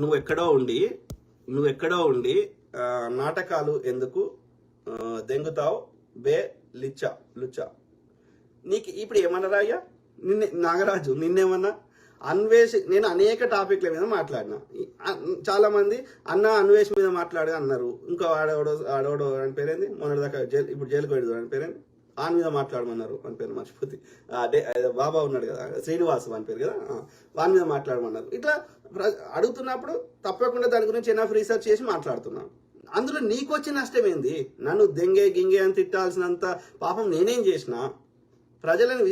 నువ్వెక్కడో ఉండి నాటకాలు ఎందుకు దెంగుతావు బే లుచ్చా నీకు ఇప్పుడు ఏమన్నారా అయ్యా? నాగరాజు నిన్నేమన్నా నేను అనేక టాపిక్ల మీద మాట్లాడినా. చాలా మంది అన్వేష్ మీద మాట్లాడు అన్నారు. ఇంకో ఆడోడో అని పేరేంది, మొన్నటిదాకా ఇప్పుడు జైలుకు వెళ్ళదు అని పేరేంది, మీద మాట్లాడమన్నారు. అని పేరు మర్చిపోతే బాబా ఉన్నాడు కదా, శ్రీనివాస్ అని పేరు కదా, వాని మీద మాట్లాడమన్నారు. ఇట్లా అడుగుతున్నప్పుడు తప్పకుండా దాని గురించి ఎనఫ్ రీసెర్చ్ చేసి మాట్లాడుతున్నాను. అందులో నీకు వచ్చిన నష్టం ఏంది? నన్ను దెంగే గింగే అని తిట్టాల్సినంత పాపం నేనేం చేసిన? ప్రజలను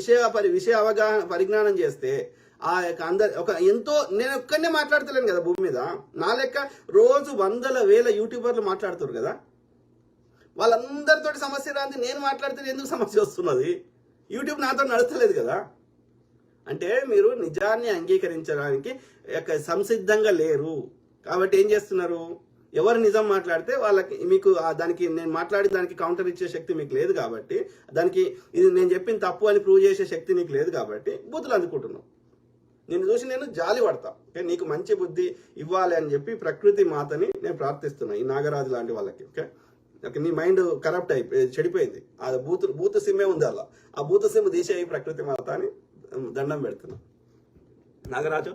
విషయ అవగాహన పరిజ్ఞానం చేస్తే ఎంతో నేను ఒక్కనే మాట్లాడతలేను కదా భూమి మీద. నా లెక్క రోజు వందల వేల యూట్యూబర్లు మాట్లాడుతారు కదా, వాళ్ళందరితోటి సమస్య రాంది నేను మాట్లాడితే ఎందుకు సమస్య వస్తున్నది? యూట్యూబ్ నాతో నడుస్తలేదు కదా. అంటే మీరు నిజాన్ని అంగీకరించడానికి సంసిద్ధంగా లేరు. కాబట్టి ఏం చేస్తున్నారు? ఎవరు నిజం మాట్లాడితే వాళ్ళకి మీకు దానికి నేను మాట్లాడి దానికి కౌంటర్ ఇచ్చే శక్తి మీకు లేదు కాబట్టి, దానికి ఇది నేను చెప్పిన తప్పు అని ప్రూవ్ చేసే శక్తి నీకు లేదు కాబట్టి బూతులు అందుకుంటున్నావు. నిన్ను చూసి నేను జాలి పడతా. ఓకే, నీకు మంచి బుద్ధి ఇవ్వాలి అని చెప్పి ప్రకృతి మాతని నేను ప్రార్థిస్తున్నా, ఈ నాగరాజు లాంటి వాళ్ళకి. ఓకే, నీ మైండ్ కరప్ట్ చెడిపోయింది. అది బూత్ సిమ్మే ఉంది అలా. ఆ బూత్ సిమ్ తీసేయి ప్రకృతి మాత అని దండం పెడుతున్నా. Nagaraju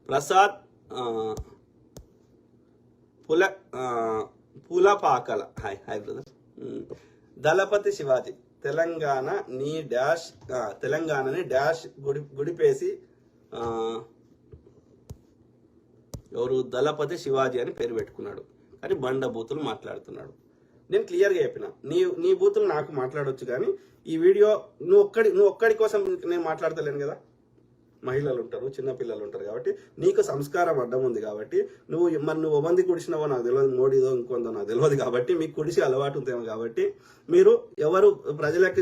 Prasad Poolapakala hi brother. దళపతి శివాజీ తెలంగాణని డాష్ గుడిపేసి ఎవరు దళపతి శివాజీ అని పేరు పెట్టుకున్నాడు అని బండ బూతులు మాట్లాడుతున్నాడు. నేను క్లియర్గా చెప్పిన, నీ బూతులు నాకు మాట్లాడవచ్చు, కానీ ఈ వీడియో నువ్వు ఒక్కడి కోసం నేను మాట్లాడతలేను కదా. మహిళలు ఉంటారు, చిన్నపిల్లలు ఉంటారు కాబట్టి నీకు సంస్కారం అడ్డం ఉంది కాబట్టి నువ్వు మంది కుడిసినావో నాకు తెలియదు, మోడీదో ఇంకొందో నాకు తెలియదు కాబట్టి మీకు కుడిసి అలవాటు ఉందేమో కాబట్టి మీరు ఎవరు ప్రజలకి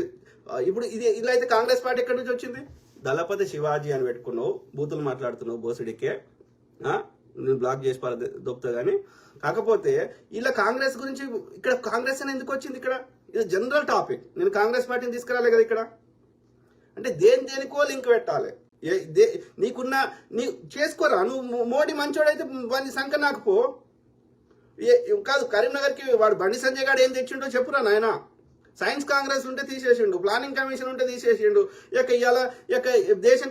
ఇప్పుడు ఇలా అయితే కాంగ్రెస్ పార్టీ ఎక్కడి నుంచి వచ్చింది? దళపతి శివాజీ అని పెట్టుకున్నావు, బూతులు మాట్లాడుతున్నావు బోసుడికే. నేను బ్లాక్ చేసి దొక్కుతా కానీ. కాకపోతే ఇలా కాంగ్రెస్ గురించి ఇక్కడ కాంగ్రెస్ అని ఎందుకు వచ్చింది? ఇక్కడ ఇది జనరల్ టాపిక్. నేను కాంగ్రెస్ పార్టీని తీసుకురాలే కదా ఇక్కడ. అంటే దేనికో లింక్ పెట్టాలి. నీ చేసుకోరా. నువ్వు మోడీ మంచోడైతే వాడిని సంఖ్య నాకు పో. కాదు, కరీంనగర్కి వాడు బండి సంజయ్ గారు ఏం తెచ్చిండో చెప్పురా నాయన. సైన్స్ కాంగ్రెస్ ఉంటే తీసేసిండు, ప్లానింగ్ కమిషన్ ఉంటే తీసేసిండు. దేశం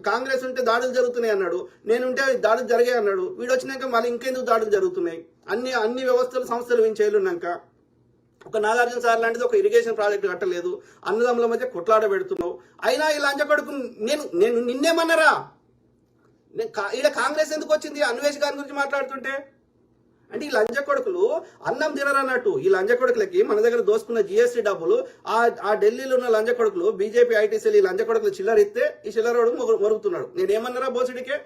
కాంగ్రెస్ ఉంటే దాడులు జరుగుతున్నాయి అన్నాడు, నేనుంటే దాడులు జరిగాయి అన్నాడు. వీడు వచ్చినాక మళ్ళీ ఇంకెందుకు దాడులు జరుగుతున్నాయి? అన్ని వ్యవస్థలు సంస్థలు వించేళ్ళున్నాక ఒక నాగార్జున సార్ లాంటిది ఒక ఇరిగేషన్ ప్రాజెక్ట్ కట్టలేదు, అన్నదమ్ముల మధ్య కొట్లాడ పెడుతున్నావు. అయినా ఈ లంచ కొడుకు నేను నిన్నేమన్నారా? ఈడ కాంగ్రెస్ ఎందుకు వచ్చింది అన్వేష్ గారి గురించి మాట్లాడుతుంటే? అంటే ఈ లంచ కొడుకులు అన్నం తినరన్నట్టు. ఈ లంచ కొడుకులకి మన దగ్గర దోసుకున్న జిఎస్టీ డబ్బులు ఆ ఢిల్లీలో ఉన్న లంచ కొడుకులు, బీజేపీ ఐటీసీలు ఈ లంచ కొడుకులు చిల్లరిస్తే ఈ చిల్లరోడు మొరుగుతున్నాడు. నేనేమన్నారా బోసుడికే?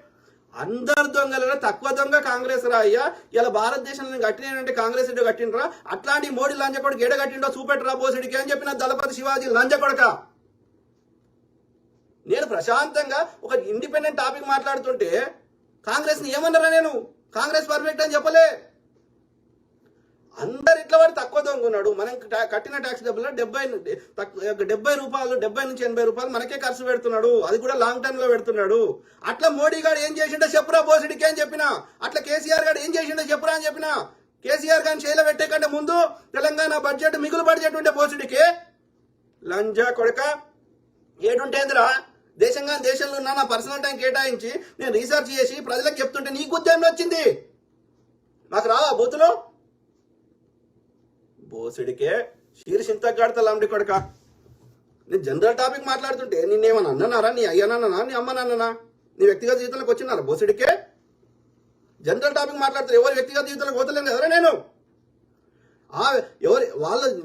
అందరు దొంగలలో తక్కువ దొంగ కాంగ్రెస్ రా అయ్యా. ఇలా భారతదేశంలో కట్టినంటే కాంగ్రెస్ ఇడ్డో కట్టినరా, అట్లాంటి మోడీ లంచ కొడుకు ఎడ కట్టిండో చూపెట్టరా బోసుడికి అని చెప్పిన దళపతి శివాజీ లంచ కొడక. నేను ప్రశాంతంగా ఒక ఇండిపెండెంట్ టాపిక్ మాట్లాడుతుంటే కాంగ్రెస్ ని ఏమన్నారా? నేను కాంగ్రెస్ పర్ఫెక్ట్ అని చెప్పలే. అందరు ఇట్లా వాడు తక్కువ దొంగన్నాడు. మనం కట్టిన ట్యాక్స్ డబ్బులో 70 రూపాయలు, 70 నుంచి 80 రూపాయలు మనకే ఖర్చు పెడుతున్నాడు. అది కూడా లాంగ్ టర్మ్ లో పెడుతున్నాడు. అట్లా మోడీ గారు ఏం చేసిండో చెప్పురా బోసుడికి అని చెప్పిన. అట్లా కేసీఆర్ గారు ఏం చేసిండో చెప్పురా అని చెప్పిన. కేసీఆర్ గారిని చేయలో పెట్టే కంటే ముందు తెలంగాణ బడ్జెట్ మిగులు బడ్జెట్ ఉంటే బోసుడికి లంజా కొడక ఏడుంటేందిరా? దేశంలో ఉన్న నా పర్సనల్ టైం కేటాయించి నేను రీసెర్చ్ చేసి ప్రజలకు చెప్తుంటే నీకు ఉద్యమం వచ్చింది, నాకు రావా బూతులు? బోసుడికే శీర్షింతగాడతా లంబడి కొడక. నేను జనరల్ టాపిక్ మాట్లాడుతుంటే నిన్నేమన్నా అన్నారా? నీ అయ్యనన్నా, నీ అమ్మనన్నా, నీ వ్యక్తిగత జీవితంలోకి వచ్చినారా బోసుడికే? జనరల్ టాపిక్ మాట్లాడుతారు, ఎవరి వ్యక్తిగత జీవితంలోకి పోతలేను కదరా నేను.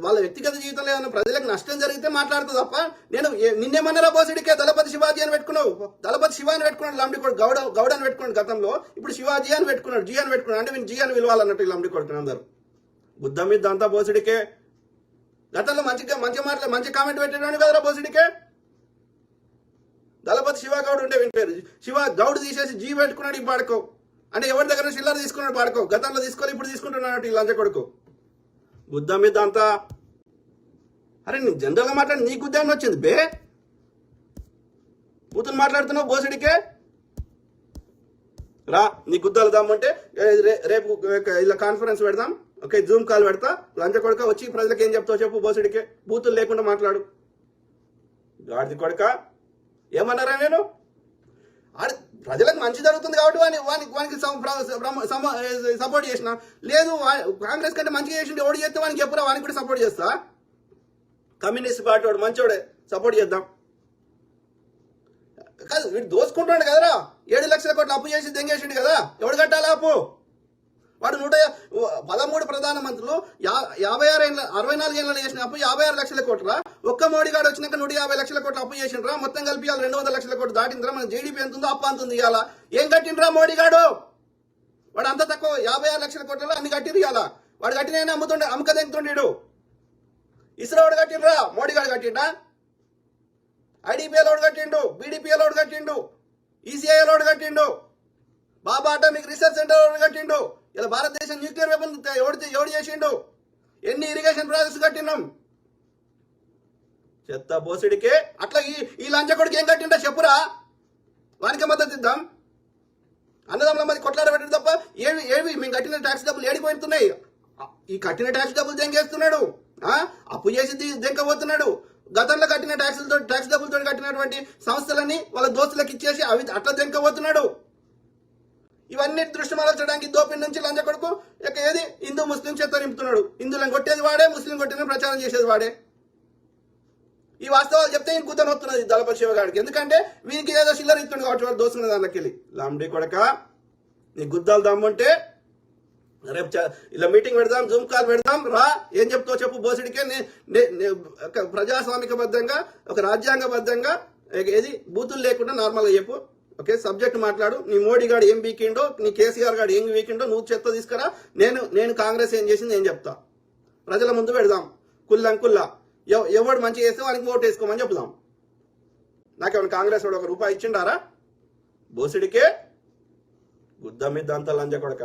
వాళ్ళ వ్యక్తిగత జీవితంలో ఏమైనా ప్రజలకు నష్టం జరిగితే మాట్లాడుతూ తప్ప నేను నిన్నేమన్నారా బోసుడికే? దళపతి శివాజీ అని పెట్టుకున్నావు, దళపతి శివ అని పెట్టుకున్నాడు లంబడి కొడుకు. గౌడ అని పెట్టుకున్నాడు గతంలో, ఇప్పుడు శివాజీ అని పెట్టుకున్నాడు, జీ అని పెట్టుకున్నాడు. అంటే నేను జీ అని విలువాలన్నట్టు లంబడి కొడుకుని అందరు బుద్ధ మీద అంతా బోసుడికే. గతంలో మంచి కామెంట్ పెట్టాడు కదరా బోసుడికే. దళపతి శివ గౌడ్ ఉంటే వినిపేరు, శివ గౌడ్ తీసేసి జీ పెట్టుకున్నాడు. ఈ పాడుకో అంటే ఎవరి దగ్గర చిల్లర తీసుకున్నాడు పాడుకో. గతంలో తీసుకోవాలి, ఇప్పుడు తీసుకుంటున్నాడు ఈ లంచ కొడుకు. బుద్ధ మీద అంతా. అరే నేను జనరల్గా మాట్లాడి నీకు ఉద్యోగం వచ్చింది బే, బూతులు మాట్లాడుతున్నావు బోసుడికే. రా నీ గుద్దలు దమ్మంటే రేపు ఇలా కాన్ఫరెన్స్ పెడదాం, ఓకే, జూమ్ కాల్ పెడతా, లంచ కొడుక వచ్చి ప్రజలకు ఏం చెప్తావు చెప్పు, బోసుడికే బూతులు లేకుండా మాట్లాడు. గాడిది కొడుక ఏమన్నారా నేను? ప్రజలకు మంచి జరుగుతుంది కాబట్టి వానికి సపోర్ట్ చేసిన, లేదు కాంగ్రెస్ కంటే మంచిగా చేసిండు ఓడి చేస్తే వానికి చెప్పురా, వానికి కూడా సపోర్ట్ చేస్తా. కమ్యూనిస్ట్ పార్టీ వాడు మంచోడే, సపోర్ట్ చేద్దాం. కాదు వీడు దోసుకుంటాడు కదరా, 7 లక్షల కోట్లు అప్పు చేసి దెంగేసిండు కదా, ఎవడు కట్టాలా అప్పు? వాడు 13 ప్రధానమంత్రులు 64 ఏళ్ళలో చేసిన అప్పు 56 లక్షల కోట్ల. ఒక్క మోడీ గారు వచ్చినాక 150 లక్షల కోట్లు అప్పు చేసిండ్రా, మొత్తం కలిపి 200 లక్షల కోట్లు దాటిందిరా. మన జీడీపీ ఎంత ఉందో అప్పు అంత ఉంది. ఇవాళ ఏం కట్టిండ్రా మోడీ గాడు? వాడు అంత తక్కువ 56 లక్షల కోట్లలో అన్ని కట్టింది. ఇవాళ వాడు కట్టిన అమ్మక తెంగుతుండీడు. ఇస్రో వాడు కట్టిండ్రా, మోడీ గారు కట్టిండా? ఐడిపిఎల్ వాడు కట్టిండు, బీడీపీఎల్ వాడు కట్టిండు, ఈసీఐఎల్ వాడు కట్టిండు, బాబా అటామిక్ రీసెర్చ్ సెంటర్ వాడు కట్టిండు. ఇలా భారతదేశం న్యూక్లియర్ వెపన్ ఎవడు చేసిండు? ఎన్ని ఇరిగేషన్ ప్రాజెక్ట్స్ కట్టినాం? చెత్త బోసిడికే అట్లా ఈ లంచకొడికి ఏం కట్టిండో చెప్పురా, వానికి మద్దతు ఇద్దాం. అన్నదమ్ముల మంది కొట్లాడ పెట్టడం తప్ప ఏవి మేము కట్టిన ట్యాక్స్ డబ్బులు ఏడిపోతున్నాయి. ఈ కట్టిన ట్యాక్స్ డబ్బులు దెంగేస్తున్నాడు, అప్పు చేసి దెంకపోతున్నాడు. గతంలో కట్టిన ట్యాక్స్ డబ్బులతో కట్టినటువంటి సంస్థలని వాళ్ళ దోస్తులకు ఇచ్చేసి అవి అట్లా దెంకపోతున్నాడు. ఇవన్నీ దృష్టి మరల్చడానికి దోపిడి నుంచి లంచ కొడుకు ఏది హిందూ ముస్లిం చేత నింపుతున్నాడు. హిందువులను కొట్టేది వాడే, ముస్లిం కొట్టిన ప్రచారం చేసేది వాడే. ఈ వాస్తవాలు చెప్తే ఈయన కూతురు వస్తున్నది దళపతి శివగాడికి. ఎందుకంటే వీనికి ఏదో చిల్లర ఇస్తుండే కాబట్టి వాడు దోస్తున్న దానికి వెళ్ళి లాంబడి కొడక నీ గుద్దాలు దమ్ముంటే రేపు ఇలా మీటింగ్ పెడదాం, జూమ్ కాల్ పెడదాం, రా ఏం చెప్తావు చెప్పు బోసిడికే. ప్రజాస్వామికబద్ధంగా ఒక రాజ్యాంగబద్ధంగా ఏది బూతులు లేకుండా నార్మల్గా చెప్పు, ఓకే, సబ్జెక్ట్ మాట్లాడు. నీ మోడీ గాడు ఏం వీకిండో, నీ కేసీఆర్ గాడు ఏం వీకిండో నువ్వు చెత్త తీసుకురా. నేను కాంగ్రెస్ ఏం చేసింది నేను చెప్తా. ప్రజల ముందు పెడదాం కుల్లా. ఎవడు మంచిగా చేస్తే వానికి ఓటు వేసుకోమని చెప్దాం. నాకేమైనా కాంగ్రెస్ వాడు 1 రూపాయి ఇచ్చిండారా? బోసిడికే గుద్ద మీద అంతా లంజ కొడక.